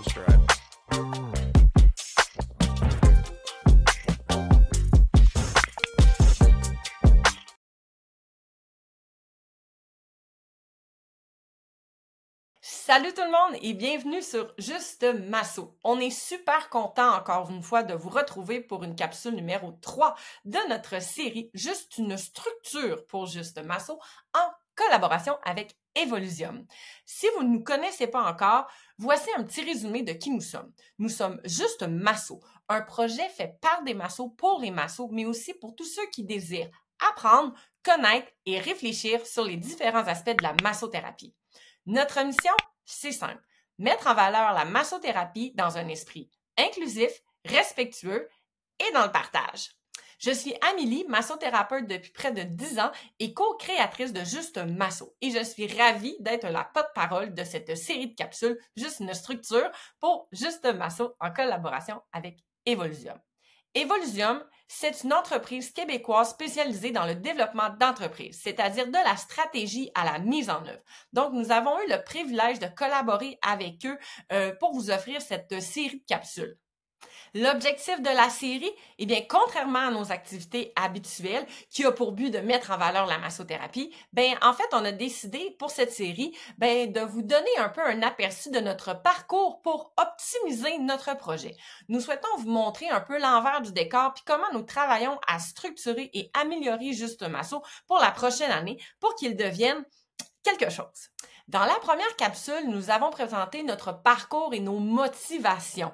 subscribe. Salut tout le monde et bienvenue sur Juste Masso. On est super content encore une fois de vous retrouver pour une capsule numéro 3 de notre série Juste une structure pour Juste Masso en collaboration avec Evolusium. Si vous ne nous connaissez pas encore, voici un petit résumé de qui nous sommes. Nous sommes Juste Masso, un projet fait par des massos pour les massos, mais aussi pour tous ceux qui désirent apprendre, connaître et réfléchir sur les différents aspects de la massothérapie. Notre mission, c'est simple, mettre en valeur la massothérapie dans un esprit inclusif, respectueux et dans le partage. Je suis Amélie, massothérapeute depuis près de 10 ans et co-créatrice de Juste Masso. Et je suis ravie d'être la porte-parole de cette série de capsules, Juste une structure pour Juste Masso en collaboration avec Evolusium. Evolusium, c'est une entreprise québécoise spécialisée dans le développement d'entreprises, c'est-à-dire de la stratégie à la mise en œuvre. Donc, nous avons eu le privilège de collaborer avec eux pour vous offrir cette série de capsules. L'objectif de la série, eh bien, contrairement à nos activités habituelles qui a pour but de mettre en valeur la massothérapie, en fait, on a décidé pour cette série, de vous donner un peu un aperçu de notre parcours pour optimiser notre projet. Nous souhaitons vous montrer un peu l'envers du décor puis comment nous travaillons à structurer et améliorer Juste Masso pour la prochaine année pour qu'il devienne quelque chose. Dans la première capsule, nous avons présenté notre parcours et nos motivations.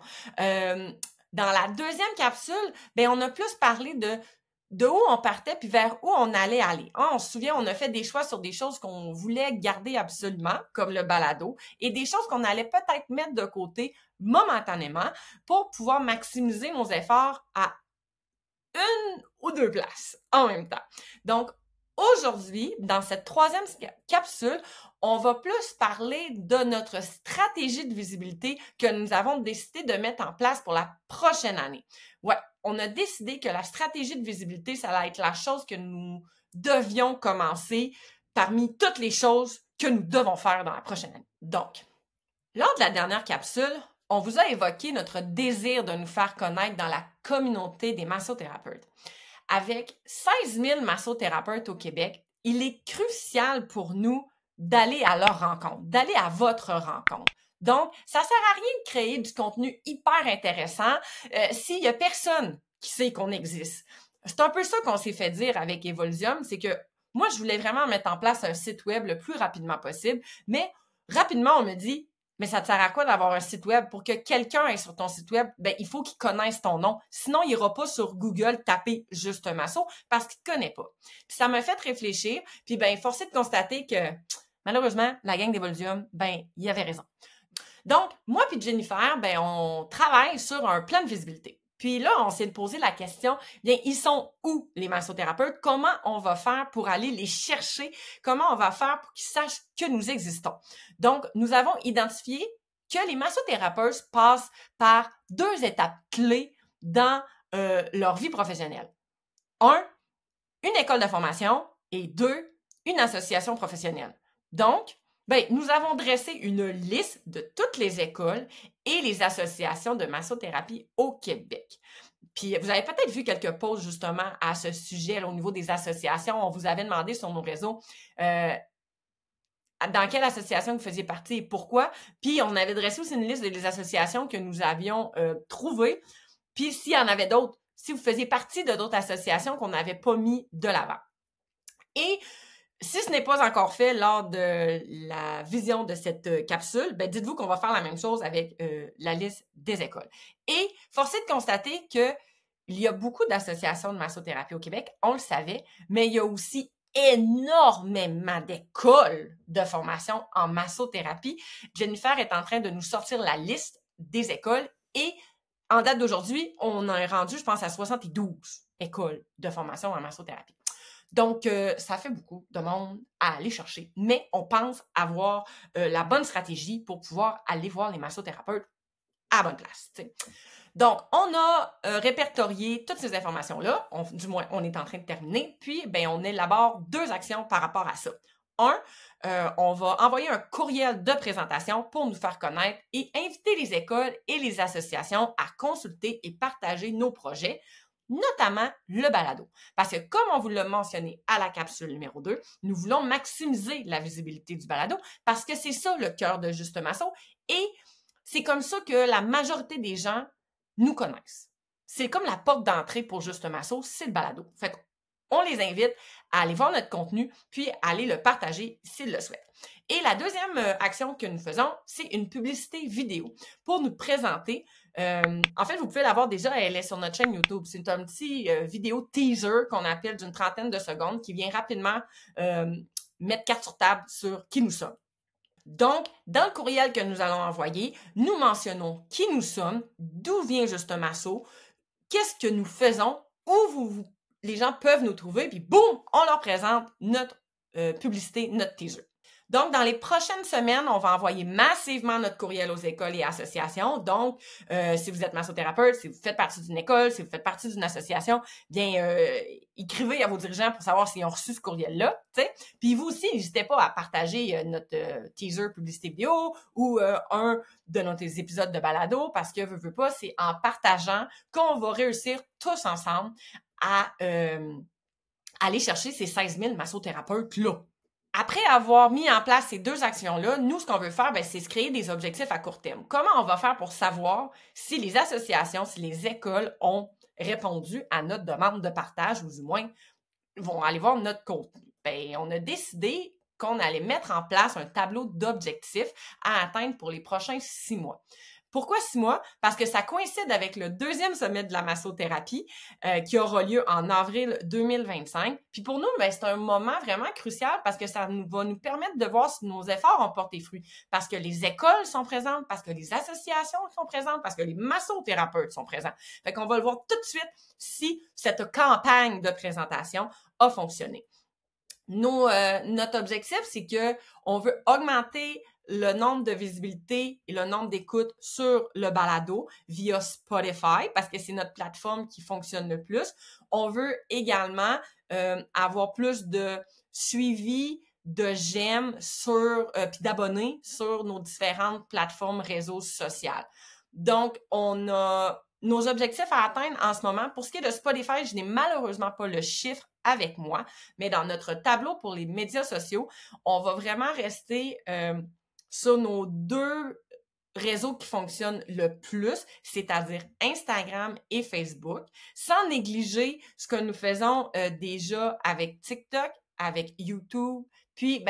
Dans la deuxième capsule, on a plus parlé de où on partait puis vers où on allait aller. On se souvient, on a fait des choix sur des choses qu'on voulait garder absolument, comme le balado, et des choses qu'on allait peut-être mettre de côté momentanément pour pouvoir maximiser nos efforts à une ou deux places en même temps. Donc, aujourd'hui, dans cette troisième capsule, on va plus parler de notre stratégie de visibilité que nous avons décidé de mettre en place pour la prochaine année. Ouais, on a décidé que la stratégie de visibilité, ça va être la chose que nous devions commencer parmi toutes les choses que nous devons faire dans la prochaine année. Donc, lors de la dernière capsule, on vous a évoqué notre désir de nous faire connaître dans la communauté des massothérapeutes. Avec 16 000 massothérapeutes au Québec, il est crucial pour nous d'aller à leur rencontre, d'aller à votre rencontre. Donc, ça sert à rien de créer du contenu hyper intéressant s'il y a personne qui sait qu'on existe. C'est un peu ça qu'on s'est fait dire avec Evolusium, c'est que moi, je voulais vraiment mettre en place un site web le plus rapidement possible, mais rapidement, on me dit mais ça te sert à quoi d'avoir un site web? Pour que quelqu'un aille sur ton site web, il faut qu'il connaisse ton nom. Sinon, il ira pas sur Google taper Juste Masso parce qu'il te connaît pas. Puis ça m'a fait réfléchir, puis force est de constater que malheureusement, la gang d'Evolusium, il y avait raison. Donc, moi puis Jennifer, on travaille sur un plan de visibilité. Puis là, on s'est posé la question, ils sont où les massothérapeutes? Comment on va faire pour aller les chercher? Comment on va faire pour qu'ils sachent que nous existons? Donc, nous avons identifié que les massothérapeutes passent par deux étapes clés dans leur vie professionnelle. Un, une école de formation et deux, une association professionnelle. Donc, nous avons dressé une liste de toutes les écoles et les associations de massothérapie au Québec. Puis, vous avez peut-être vu quelques posts justement à ce sujet là, au niveau des associations. On vous avait demandé sur nos réseaux dans quelle association vous faisiez partie et pourquoi. Puis, on avait dressé aussi une liste des associations que nous avions trouvées. Puis, s'il y en avait d'autres, si vous faisiez partie de d'autres associations qu'on n'avait pas mis de l'avant. Et si ce n'est pas encore fait lors de la vision de cette capsule, dites-vous qu'on va faire la même chose avec la liste des écoles. Et force est de constater qu'il y a beaucoup d'associations de massothérapie au Québec, on le savait, mais il y a aussi énormément d'écoles de formation en massothérapie. Jennifer est en train de nous sortir la liste des écoles et en date d'aujourd'hui, on est rendu, je pense, à 72 écoles de formation en massothérapie. Donc, ça fait beaucoup de monde à aller chercher, mais on pense avoir la bonne stratégie pour pouvoir aller voir les massothérapeutes à la bonne place. T'sais. Donc, on a répertorié toutes ces informations-là, du moins, on est en train de terminer, puis on élabore deux actions par rapport à ça. on va envoyer un courriel de présentation pour nous faire connaître et inviter les écoles et les associations à consulter et partager nos projets, notamment le balado. Parce que comme on vous l'a mentionné à la capsule numéro 2, nous voulons maximiser la visibilité du balado parce que c'est ça le cœur de Juste Masso et c'est comme ça que la majorité des gens nous connaissent. C'est comme la porte d'entrée pour Juste Masso, c'est le balado. Fait qu'on les invite à aller voir notre contenu, puis à aller le partager s'ils le souhaitent. Et la deuxième action que nous faisons, c'est une publicité vidéo pour nous présenter. En fait, vous pouvez la voir déjà, elle est sur notre chaîne YouTube. C'est un petit vidéo teaser qu'on appelle d'une 30aine de secondes qui vient rapidement mettre carte sur table sur qui nous sommes. Donc, dans le courriel que nous allons envoyer, nous mentionnons qui nous sommes, d'où vient Juste Masso, qu'est-ce que nous faisons, où les gens peuvent nous trouver, puis boum, on leur présente notre publicité, notre teaser. Donc, dans les prochaines semaines, on va envoyer massivement notre courriel aux écoles et associations. Donc, si vous êtes massothérapeute, si vous faites partie d'une école, si vous faites partie d'une association, bien, écrivez à vos dirigeants pour savoir s'ils ont reçu ce courriel-là. T'sais. Puis vous aussi, n'hésitez pas à partager notre teaser publicité vidéo ou un de nos épisodes de balado parce que, veux pas, c'est en partageant qu'on va réussir tous ensemble à aller chercher ces 16 000 massothérapeutes-là. Après avoir mis en place ces deux actions-là, nous, ce qu'on veut faire, c'est se créer des objectifs à court terme. Comment on va faire pour savoir si les associations, si les écoles ont répondu à notre demande de partage ou du moins vont aller voir notre contenu? Bien, on a décidé qu'on allait mettre en place un tableau d'objectifs à atteindre pour les prochains 6 mois. Pourquoi 6 mois? Parce que ça coïncide avec le deuxième sommet de la massothérapie qui aura lieu en avril 2025. Puis pour nous, c'est un moment vraiment crucial parce que ça va nous permettre de voir si nos efforts ont porté fruit. Parce que les écoles sont présentes, parce que les associations sont présentes, parce que les massothérapeutes sont présents. Fait qu'on va le voir tout de suite si cette campagne de présentation a fonctionné. Notre objectif, c'est que on veut augmenter le nombre de visibilités et le nombre d'écoutes sur le balado via Spotify parce que c'est notre plateforme qui fonctionne le plus. On veut également avoir plus de suivi, de j'aime puis d'abonnés sur nos différentes plateformes réseaux sociaux. Donc, on a nos objectifs à atteindre en ce moment. Pour ce qui est de Spotify, je n'ai malheureusement pas le chiffre avec moi, mais dans notre tableau pour les médias sociaux, on va vraiment rester sur nos deux réseaux qui fonctionnent le plus, c'est-à-dire Instagram et Facebook, sans négliger ce que nous faisons déjà avec TikTok, avec YouTube, puis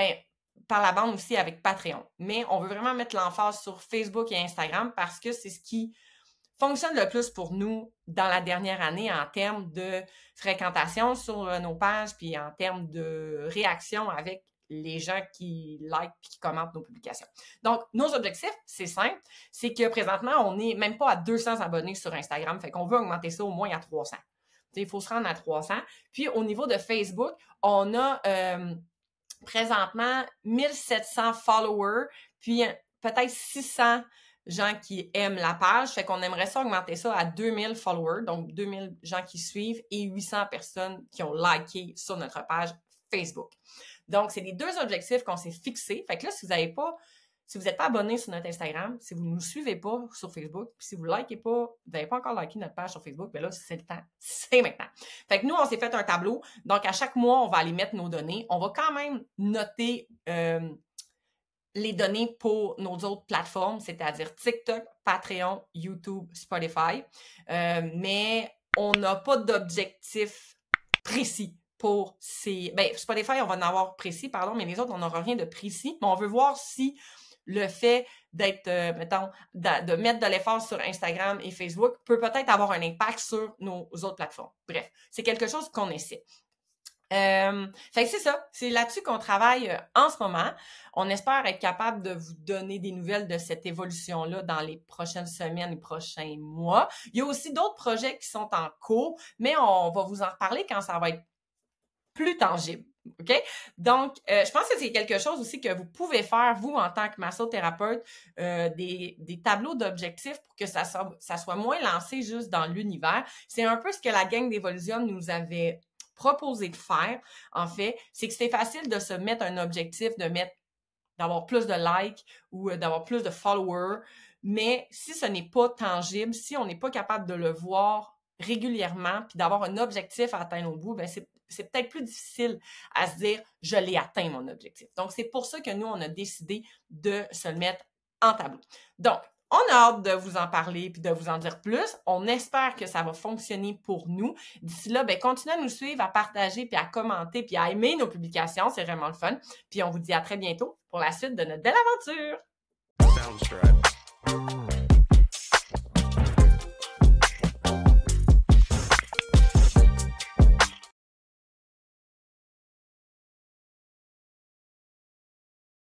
par la bande aussi avec Patreon. Mais on veut vraiment mettre l'emphase sur Facebook et Instagram parce que c'est ce qui fonctionne le plus pour nous dans la dernière année en termes de fréquentation sur nos pages puis en termes de réaction avec les gens qui like et qui commentent nos publications. Donc, nos objectifs, c'est simple, c'est que présentement, on n'est même pas à 200 abonnés sur Instagram, fait qu'on veut augmenter ça au moins à 300. Il faut se rendre à 300. Puis, au niveau de Facebook, on a présentement 1700 followers, puis peut-être 600 gens qui aiment la page, fait qu'on aimerait ça augmenter ça à 2000 followers, donc 2000 gens qui suivent et 800 personnes qui ont liké sur notre page Facebook. Donc, c'est les deux objectifs qu'on s'est fixés. Fait que là, si vous n'êtes pas abonné sur notre Instagram, si vous ne nous suivez pas sur Facebook, puis si vous ne likez pas, vous n'avez pas encore liké notre page sur Facebook, bien là, c'est le temps. C'est maintenant. Fait que nous, on s'est fait un tableau. Donc, à chaque mois, on va aller mettre nos données. On va quand même noter les données pour nos autres plateformes, c'est-à-dire TikTok, Patreon, YouTube, Spotify. Mais on n'a pas d'objectif précis pour ces... Spotify, on va en avoir précis, mais les autres, on n'aura rien de précis. Mais on veut voir si le fait d'être, de mettre de l'effort sur Instagram et Facebook peut peut-être avoir un impact sur nos autres plateformes. Bref, c'est quelque chose qu'on essaie. Fait que c'est ça, c'est là-dessus qu'on travaille en ce moment. On espère être capable de vous donner des nouvelles de cette évolution-là dans les prochaines semaines, les prochains mois. Il y a aussi d'autres projets qui sont en cours, mais on va vous en reparler quand ça va être plus tangible. OK? Donc, je pense que c'est quelque chose aussi que vous pouvez faire, vous, en tant que massothérapeute, des tableaux d'objectifs pour que ça soit moins lancé juste dans l'univers. C'est un peu ce que la gang d'Evolution nous avait proposé de faire, en fait, c'est que c'est facile de se mettre un objectif, d'avoir plus de likes ou d'avoir plus de followers, mais si ce n'est pas tangible, si on n'est pas capable de le voir régulièrement puis d'avoir un objectif à atteindre au bout, ben c'est peut-être plus difficile à se dire « je l'ai atteint mon objectif ». Donc, c'est pour ça que nous, on a décidé de se le mettre en tableau. Donc, on a hâte de vous en parler puis de vous en dire plus. On espère que ça va fonctionner pour nous. D'ici là, ben, continuez à nous suivre, à partager puis à commenter puis à aimer nos publications. C'est vraiment le fun. Puis on vous dit à très bientôt pour la suite de notre belle aventure.